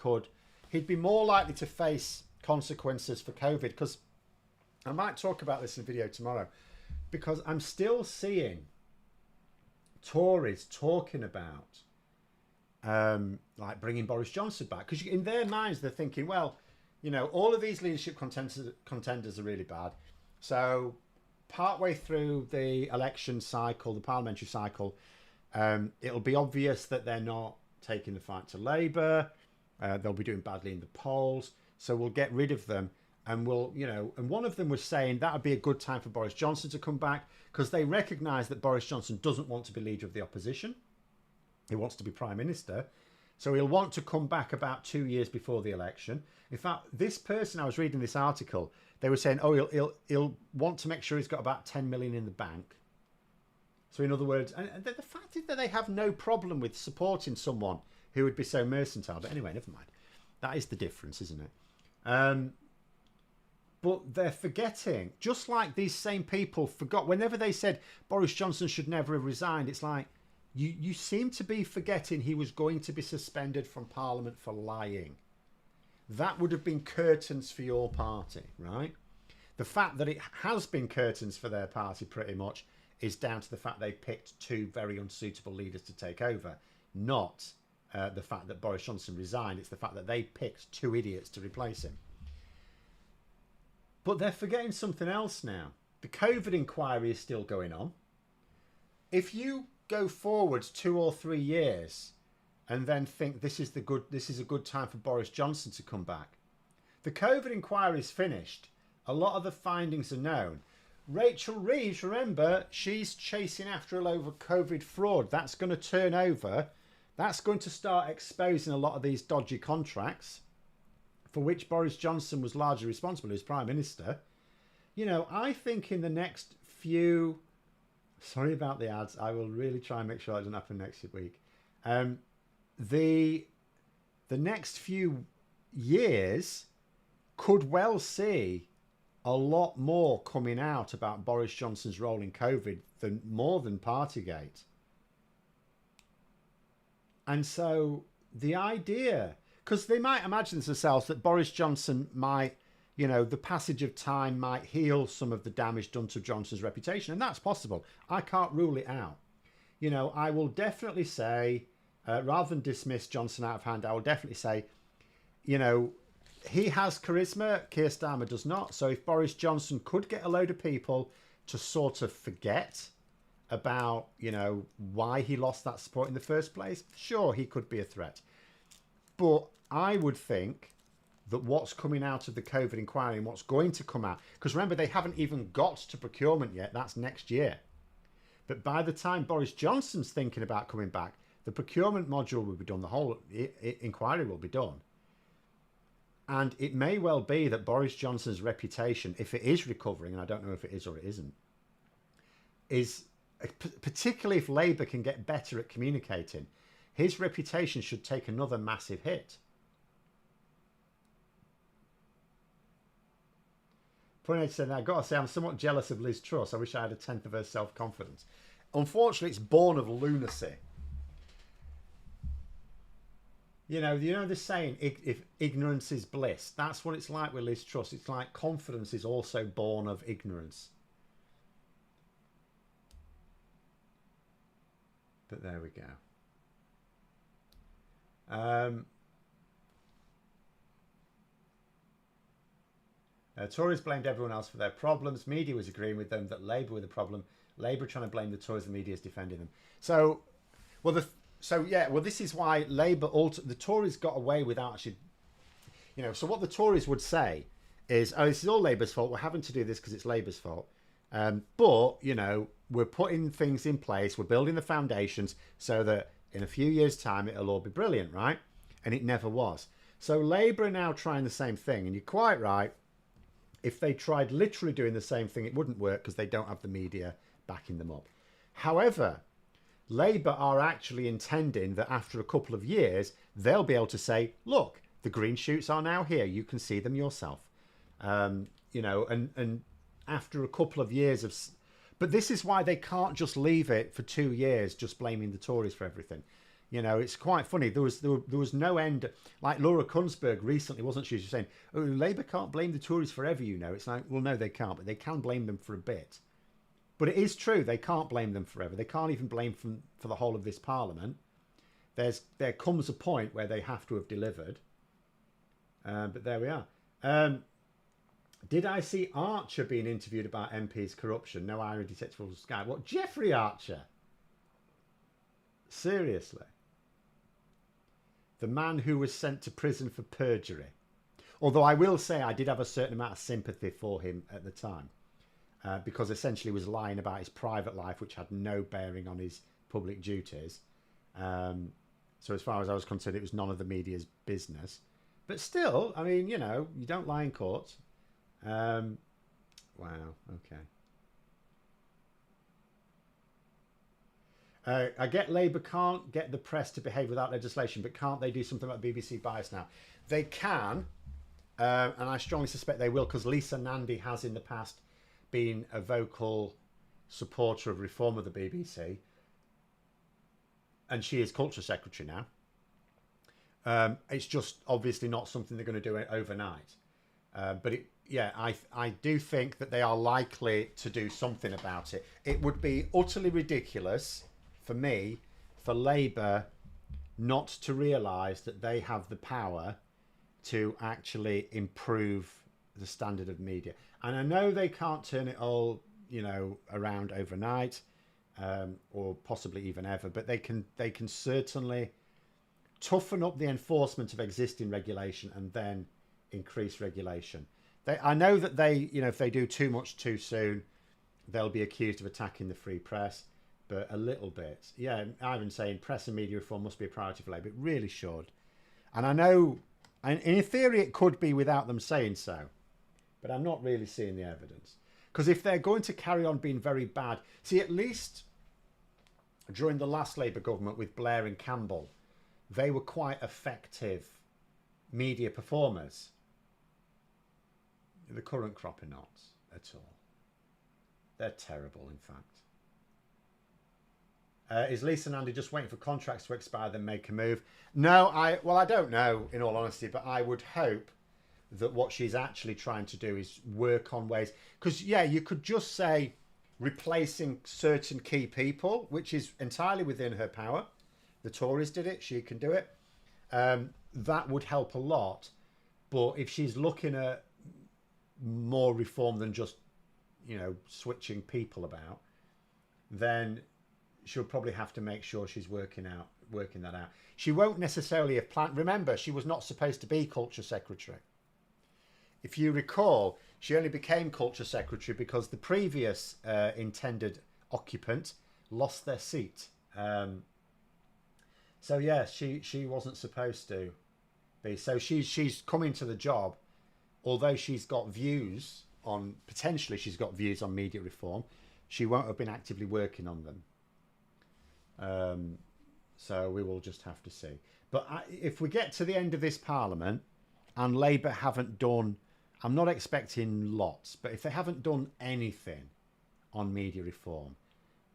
be more likely to face consequences for COVID, because I might talk about this in a video tomorrow, because I'm still seeing Tories talking about like bringing Boris Johnson back, because in their minds they're thinking, well, you know, all of these leadership contenders are really bad. So partway through the election cycle, the parliamentary cycle, it'll be obvious that they're not taking the fight to Labour. They'll be doing badly in the polls. So we'll get rid of them. And we'll, you know, and one of them was saying that would be a good time for Boris Johnson to come back, because they recognise that Boris Johnson doesn't want to be leader of the opposition. He wants to be prime minister. So he'll want to come back about 2 years before the election. In fact, this person, I was reading this article, they were saying, oh, he'll want to make sure he's got about 10 million in the bank. So in other words, and the fact is that they have no problem with supporting someone who would be so mercantile. But anyway, never mind. That is the difference, isn't it? But they're forgetting, just like these same people forgot, whenever they said Boris Johnson should never have resigned, it's like, you seem to be forgetting he was going to be suspended from Parliament for lying. That would have been curtains for your party, right? The fact that it has been curtains for their party pretty much is down to the fact they picked two very unsuitable leaders to take over, not the fact that Boris Johnson resigned. It's the fact that they picked two idiots to replace him. But they're forgetting something else now. The COVID inquiry is still going on. If you go forward 2 or 3 years and then think this is a good time for Boris Johnson to come back, the COVID inquiry is finished. A lot of the findings are known. Rachel Reeves, remember, she's chasing after a load of COVID fraud. That's going to turn over. That's going to start exposing a lot of these dodgy contracts for which Boris Johnson was largely responsible as Prime Minister. You know, I think in the next few... Sorry about the ads. I will really try and make sure that doesn't happen next week. The next few years could well see a lot more coming out about Boris Johnson's role in COVID more than Partygate. And so the idea, because they might imagine themselves that Boris Johnson might, you know, the passage of time might heal some of the damage done to Johnson's reputation. And that's possible. I can't rule it out. You know, I will definitely say, rather than dismiss Johnson out of hand, I will definitely say, you know, he has charisma, Keir Starmer does not. So if Boris Johnson could get a load of people to sort of forget about, why he lost that support in the first place, sure, he could be a threat. But I would think that what's coming out of the COVID inquiry and what's going to come out, because remember, they haven't even got to procurement yet, that's next year. But by the time Boris Johnson's thinking about coming back, the procurement module will be done, the whole inquiry will be done. And it may well be that Boris Johnson's reputation, if it is recovering, and I don't know if it is or it isn't, is, particularly if Labour can get better at communicating, his reputation should take another massive hit. Point said, I've got to say, I'm somewhat jealous of Liz Truss. I wish I had a tenth of her self-confidence. Unfortunately, it's born of lunacy. You know the saying, if ignorance is bliss. That's what it's like with Liz Truss. It's like confidence is also born of ignorance. But there we go. Tories blamed everyone else for their problems. Media was agreeing with them that Labour were the problem. Labour trying to blame the Tories, the media is defending them. So, this is why Labour, the Tories got away without actually, so what the Tories would say is, oh, this is all Labour's fault. We're having to do this because it's Labour's fault. But, we're putting things in place. We're building the foundations so that in a few years' time, it'll all be brilliant, right? And it never was. So Labour are now trying the same thing. And you're quite right. If they tried literally doing the same thing, it wouldn't work because they don't have the media backing them up. However, Labour are actually intending that after a couple of years, they'll be able to say, look, the green shoots are now here. You can see them yourself. And after a couple of years of... But this is why they can't just leave it for 2 years just blaming the Tories for everything. It's quite funny. There was no end. Like Laura Kunsberg recently, wasn't she? She was saying, oh, Labour can't blame the Tories forever, It's like, well, no, they can't, but they can blame them for a bit. But it is true, they can't blame them forever. They can't even blame them for the whole of this Parliament. There comes a point where they have to have delivered. But there we are. Did I see Archer being interviewed about MP's corruption? No irony detectable Sky. What, Jeffrey Archer? Seriously? The man who was sent to prison for perjury. Although I will say I did have a certain amount of sympathy for him at the time. Because essentially he was lying about his private life, which had no bearing on his public duties. So as far as I was concerned, it was none of the media's business. But still, I mean, you don't lie in court. Wow, okay. I get Labour can't get the press to behave without legislation, but can't they do something about BBC bias now? They can, and I strongly suspect they will, because Lisa Nandy has in the past been a vocal supporter of reform of the BBC, and she is Culture Secretary now. It's just obviously not something they're going to do overnight. But I do think that they are likely to do something about it. It would be utterly ridiculous for me, for Labour, not to realise that they have the power to actually improve the standard of media. And I know they can't turn it all, around overnight, or possibly even ever, but they can certainly toughen up the enforcement of existing regulation and then increase regulation. I know that if they do too much too soon, they'll be accused of attacking the free press. But a little bit, Ivan saying press and media reform must be a priority for Labour. It really should. And I know, and in theory, it could be without them saying so. But I'm not really seeing the evidence. Because if they're going to carry on being very bad... See, at least during the last Labour government with Blair and Campbell, they were quite effective media performers. The current crop are not at all. They're terrible, in fact. Is Lisa Nandy just waiting for contracts to expire then make a move? No, I don't know, in all honesty, but I would hope that what she's actually trying to do is work on ways. Because, you could just say replacing certain key people, which is entirely within her power. The Tories did it. She can do it. That would help a lot. But if she's looking at more reform than just, switching people about, then she'll probably have to make sure she's working that out. She won't necessarily have planned. Remember, she was not supposed to be culture secretary. If you recall, she only became culture secretary because the previous intended occupant lost their seat. So yeah, she wasn't supposed to be. So she's coming to the job, although she's got views on media reform. She won't have been actively working on them. So we will just have to see. But if we get to the end of this Parliament and Labour haven't done, I'm not expecting lots, but if they haven't done anything on media reform,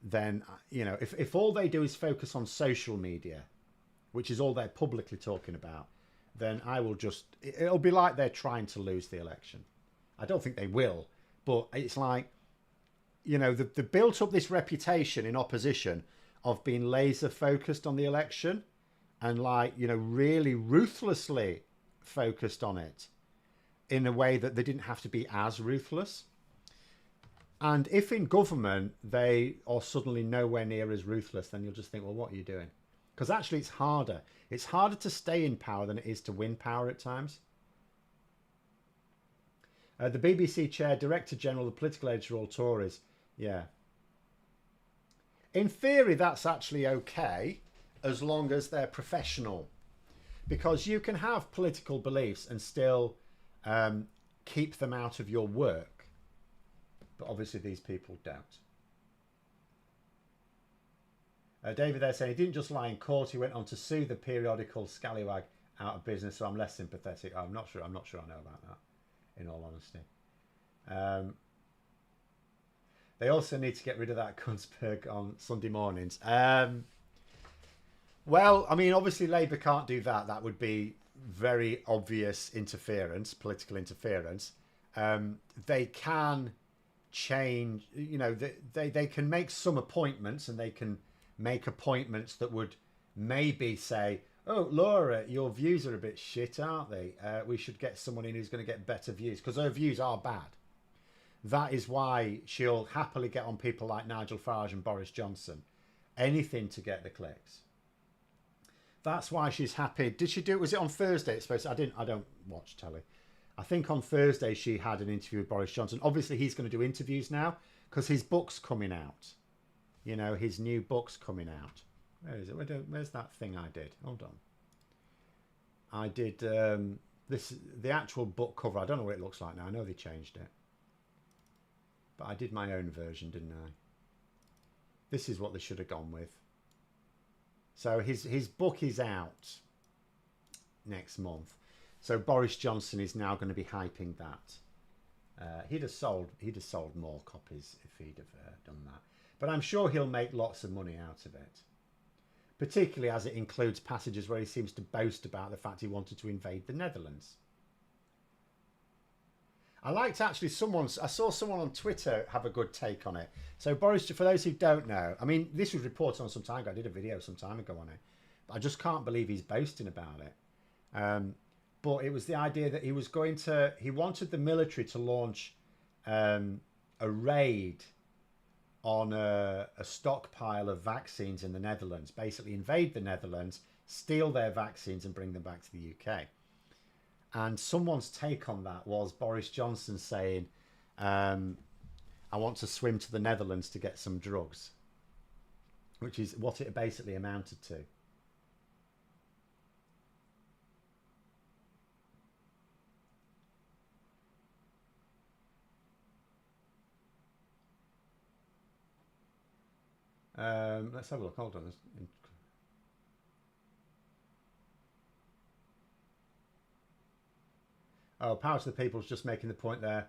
then, if all they do is focus on social media, which is all they're publicly talking about, then it'll be like they're trying to lose the election. I don't think they will, but it's like, they built up this reputation in opposition of being laser focused on the election and really ruthlessly focused on it in a way that they didn't have to be as ruthless. And if in government they are suddenly nowhere near as ruthless, then you'll just think, well, what are you doing? Because actually it's harder. It's harder to stay in power than it is to win power at times. The BBC chair, Director General, the political editor, all Tories. Yeah. In theory, that's actually okay, as long as they're professional. Because you can have political beliefs and still keep them out of your work. But obviously these people don't. David there saying he didn't just lie in court, he went on to sue the periodical Scallywag out of business, so I'm less sympathetic. I'm not sure I know about that, in all honesty. They also need to get rid of that Kunzberg on Sunday mornings. Well, I mean, obviously Labour can't do that. That would be very obvious interference, political interference. They can change, they can make some appointments, and they can make appointments that would maybe say, oh, Laura, your views are a bit shit, aren't they? We should get someone in who's going to get better views, because her views are bad. That is why she'll happily get on people like Nigel Farage and Boris Johnson. Anything to get the clicks. That's why she's happy. Did she do it? Was it on Thursday? It's supposed to, I don't watch telly. I think on Thursday she had an interview with Boris Johnson. Obviously he's going to do interviews now because his book's coming out. His new book's coming out. Where is it? Where's that thing I did? Hold on. I did the actual book cover. I don't know what it looks like now. I know they changed it. But I did my own version, didn't I? This is what they should have gone with. So his book is out next month. So Boris Johnson is now going to be hyping that. He'd have sold more copies if he'd have done that. But I'm sure he'll make lots of money out of it. Particularly as it includes passages where he seems to boast about the fact he wanted to invade the Netherlands. I saw someone on Twitter have a good take on it. So Boris, for those who don't know, I mean, this was reported on some time ago. I did a video some time ago on it. But I just can't believe he's boasting about it. But it was the idea that he wanted the military to launch a raid on a stockpile of vaccines in the Netherlands, basically invade the Netherlands, steal their vaccines and bring them back to the UK. And someone's take on that was Boris Johnson saying, I want to swim to the Netherlands to get some drugs, which is what it basically amounted to. Let's have a look. Hold on. Oh, Power to the People's just making the point there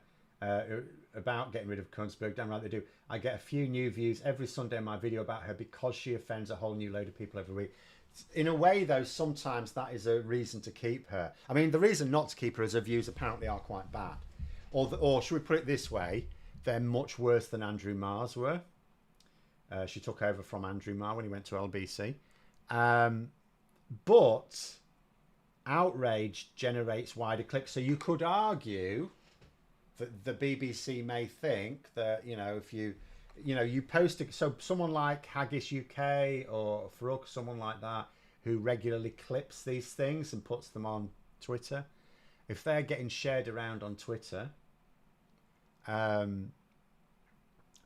about getting rid of Kunzberg. Damn right they do. I get a few new views every Sunday in my video about her because she offends a whole new load of people every week. In a way, though, sometimes that is a reason to keep her. I mean, the reason not to keep her is her views apparently are quite bad. Or should we put it this way? They're much worse than Andrew Marr's were. She took over from Andrew Marr when he went to LBC. But outrage generates wider clicks. So you could argue that the BBC may think that, you know, if you post it, so someone like Haggis UK or Farouk, someone like that, who regularly clips these things and puts them on Twitter, if they're getting shared around on Twitter, then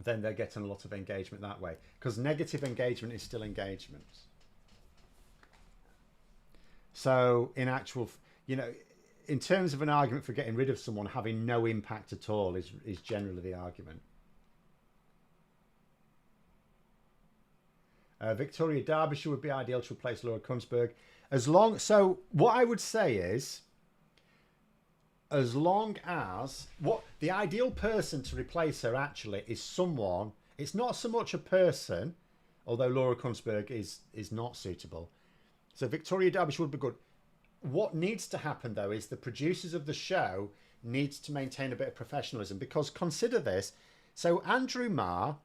they're getting a lot of engagement that way, because negative engagement is still engagement. So in actual, you know, in terms of an argument for getting rid of someone having no impact at all is generally the argument. Victoria Derbyshire would be ideal to replace Laura Kunsberg. So what I would say is, as long as the ideal person to replace her actually is someone, it's not so much a person, although Laura Kunsberg is not suitable. So Victoria Derbyshire would be good. What needs to happen though is the producers of the show needs to maintain a bit of professionalism, because consider this. So Andrew Marr,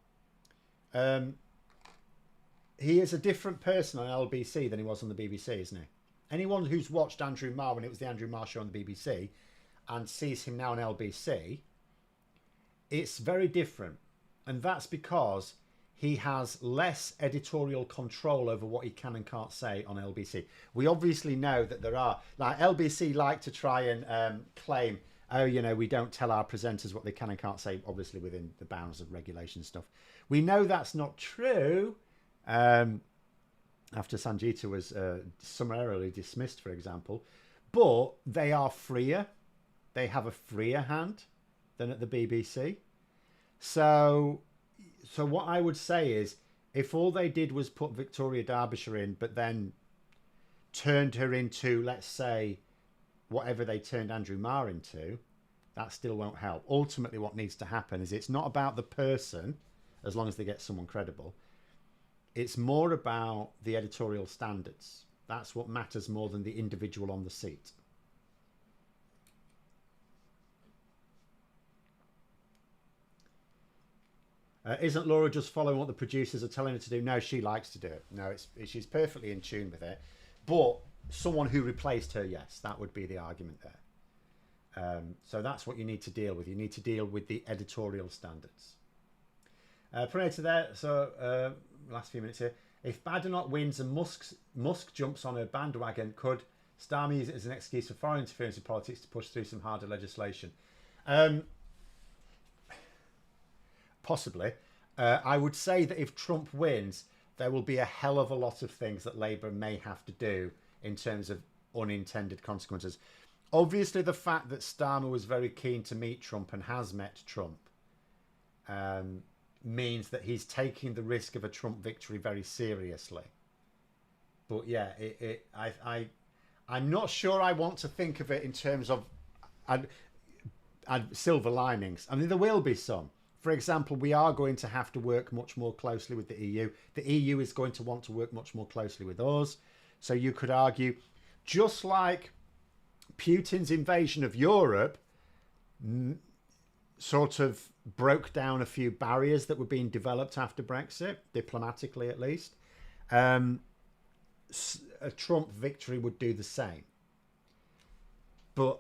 he is a different person on LBC than he was on the BBC, isn't he? Anyone who's watched Andrew Marr when it was the Andrew Marr show on the BBC and sees him now on LBC, it's very different. And that's because he has less editorial control over what he can and can't say on LBC. We obviously know that there are, like LBC like to try and claim, oh, you know, we don't tell our presenters what they can and can't say, obviously within the bounds of regulation and stuff. We know that's not true. After Sanjita was summarily dismissed, for example, but they are freer. They have a freer hand than at the BBC. So what I would say is, if all they did was put Victoria Derbyshire in, but then turned her into, let's say, whatever they turned Andrew Marr into, that still won't help. Ultimately, what needs to happen is, it's not about the person, as long as they get someone credible. It's more about the editorial standards. That's what matters more than the individual on the seat. Isn't Laura just following what the producers are telling her to do? No, she likes to do it. No, she's perfectly in tune with it. But someone who replaced her, yes, that would be the argument there. So that's what you need to deal with. You need to deal with the editorial standards. Predator there. So last few minutes here. If Badenoch wins and Musk jumps on a bandwagon, could Starmer use it as an excuse for foreign interference in politics to push through some harder legislation? Possibly. I would say that if Trump wins, there will be a hell of a lot of things that Labour may have to do in terms of unintended consequences. Obviously, the fact that Starmer was very keen to meet Trump and has met Trump means that he's taking the risk of a Trump victory very seriously. But yeah, I'm not sure I want to think of it in terms of silver linings. I mean, there will be some. For example, we are going to have to work much more closely with the EU. The EU is going to want to work much more closely with us. So you could argue, just like Putin's invasion of Europe sort of broke down a few barriers that were being developed after Brexit, diplomatically at least, a Trump victory would do the same. But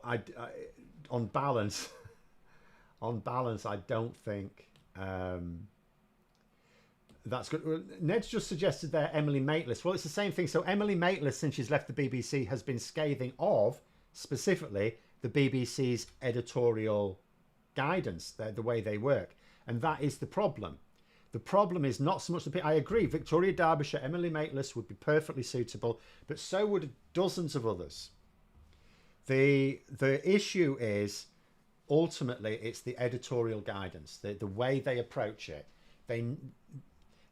on balance... On balance, I don't think that's good. Ned's just suggested there Emily Maitlis. Well, it's the same thing. So Emily Maitlis, since she's left the BBC, has been scathing of, specifically, the BBC's editorial guidance, the way they work. And that is the problem. The problem is not so much the... I agree, Victoria Derbyshire, Emily Maitlis would be perfectly suitable, but so would dozens of others. The issue is... Ultimately, it's the editorial guidance, the way they approach it.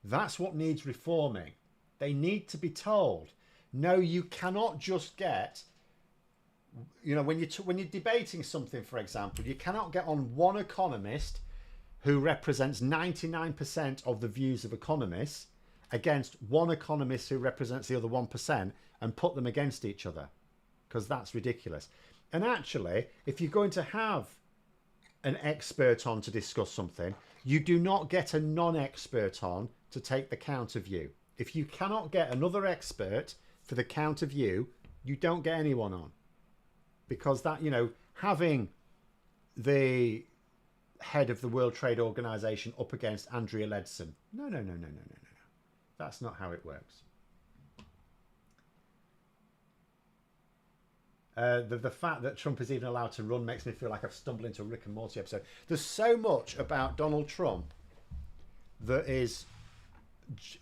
That's what needs reforming. They need to be told, no, you cannot just get, you know, when you're debating something, for example, you cannot get on one economist who represents 99% of the views of economists against one economist who represents the other 1% and put them against each other, because that's ridiculous. And actually, if you're going to have an expert on to discuss something, you do not get a non-expert on to take the counter view. If you cannot get another expert for the counter view, You don't get anyone on. Because that, having the head of the World Trade Organization up against Andrea Leadsom. No. That's not how it works. The fact that Trump is even allowed to run makes me feel like I've stumbled into a Rick and Morty episode. There's so much about Donald Trump that is,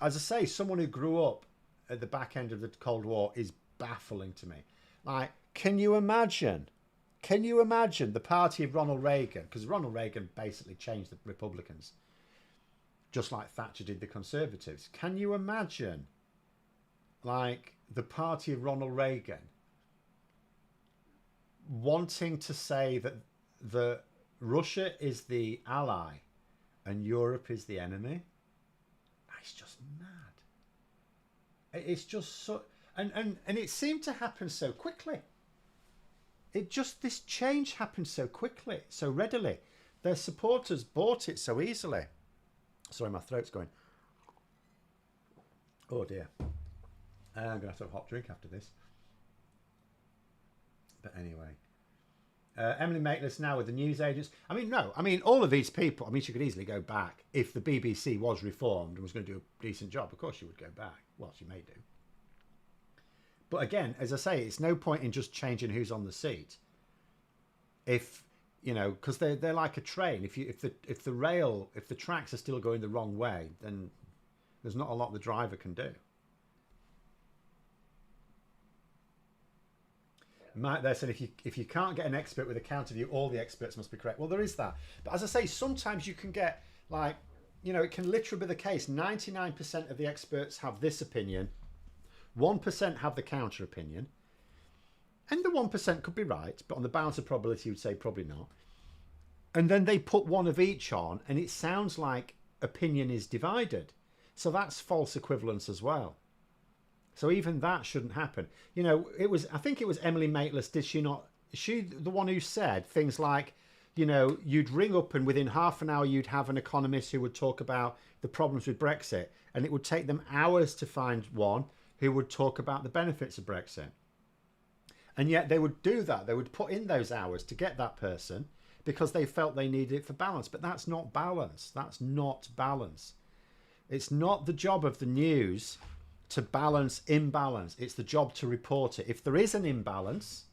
as I say, someone who grew up at the back end of the Cold War is baffling to me. Like, can you imagine the party of Ronald Reagan? Because Ronald Reagan basically changed the Republicans, just like Thatcher did the Conservatives. Can you imagine, like, the party of Ronald Reagan wanting to say that Russia is the ally and Europe is the enemy? It's just mad. It's just so, and it seemed to happen so quickly. This change happened so quickly, so readily. Their supporters bought it so easily. Sorry, my throat's going. Oh dear. I'm going to have to have a hot drink after this. But anyway. Emily Maitlis now with the news agents. All of these people, she could easily go back. If the BBC was reformed and was going to do a decent job, of course she would go back. Well, she may do. But again, as I say, it's no point in just changing who's on the seat. If, because they're like a train. If the tracks are still going the wrong way, then there's not a lot the driver can do. Matt, they're saying if you can't get an expert with a counter view, all the experts must be correct. Well, there is that. But as I say, sometimes you can get, like, it can literally be the case. 99% of the experts have this opinion. 1% have the counter opinion. And the 1% could be right, but on the balance of probability, you would say probably not. And then they put one of each on, and it sounds like opinion is divided. So that's false equivalence as well. So even that shouldn't happen. I think it was Emily Maitlis, did she not? She, the one who said things like, you'd ring up and within half an hour you'd have an economist who would talk about the problems with Brexit. And it would take them hours to find one who would talk about the benefits of Brexit. And yet they would do that. They would put in those hours to get that person because they felt they needed it for balance. But that's not balance. That's not balance. It's not the job of the news to balance imbalance. It's the job to report it. If there is an imbalance,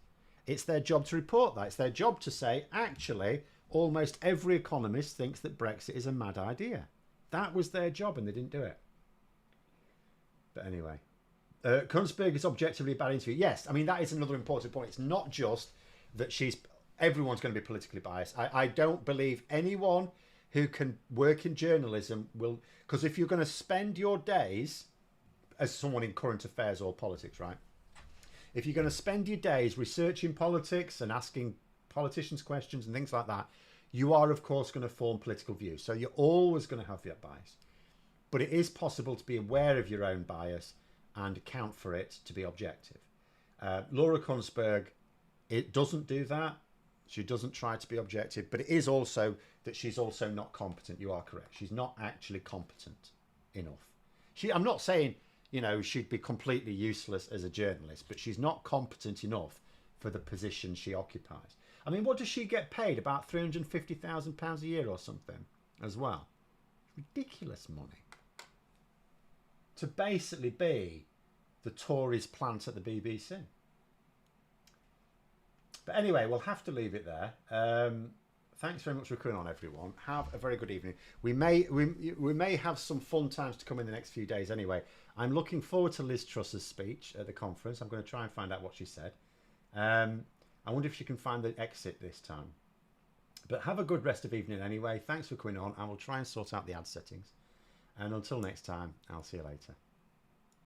it's their job to report that. It's their job to say, actually, almost every economist thinks that Brexit is a mad idea. That was their job and they didn't do it. But anyway. Kunzberg is objectively a bad interview. Yes, that is another important point. It's not just that everyone's going to be politically biased. I don't believe anyone who can work in journalism will, because if you're going to spend your days as someone in current affairs or politics, right? If you're going to spend your days researching politics and asking politicians questions and things like that, you are, of course, going to form political views. So you're always going to have your bias. But it is possible to be aware of your own bias and account for it to be objective. Laura Kunzberg, it doesn't do that. She doesn't try to be objective, but it is also that she's also not competent. You are correct. She's not actually competent enough. I'm not saying, she'd be completely useless as a journalist, but she's not competent enough for the position she occupies. What does she get paid? About £350,000 a year or something as well. Ridiculous money. To basically be the Tories' plant at the BBC. But anyway, we'll have to leave it there. Thanks very much for coming on, everyone. Have a very good evening. We may have some fun times to come in the next few days anyway. I'm looking forward to Liz Truss's speech at the conference. I'm going to try and find out what she said. I wonder if she can find the exit this time. But have a good rest of evening anyway. Thanks for coming on. I will try and sort out the ad settings. And until next time, I'll see you later.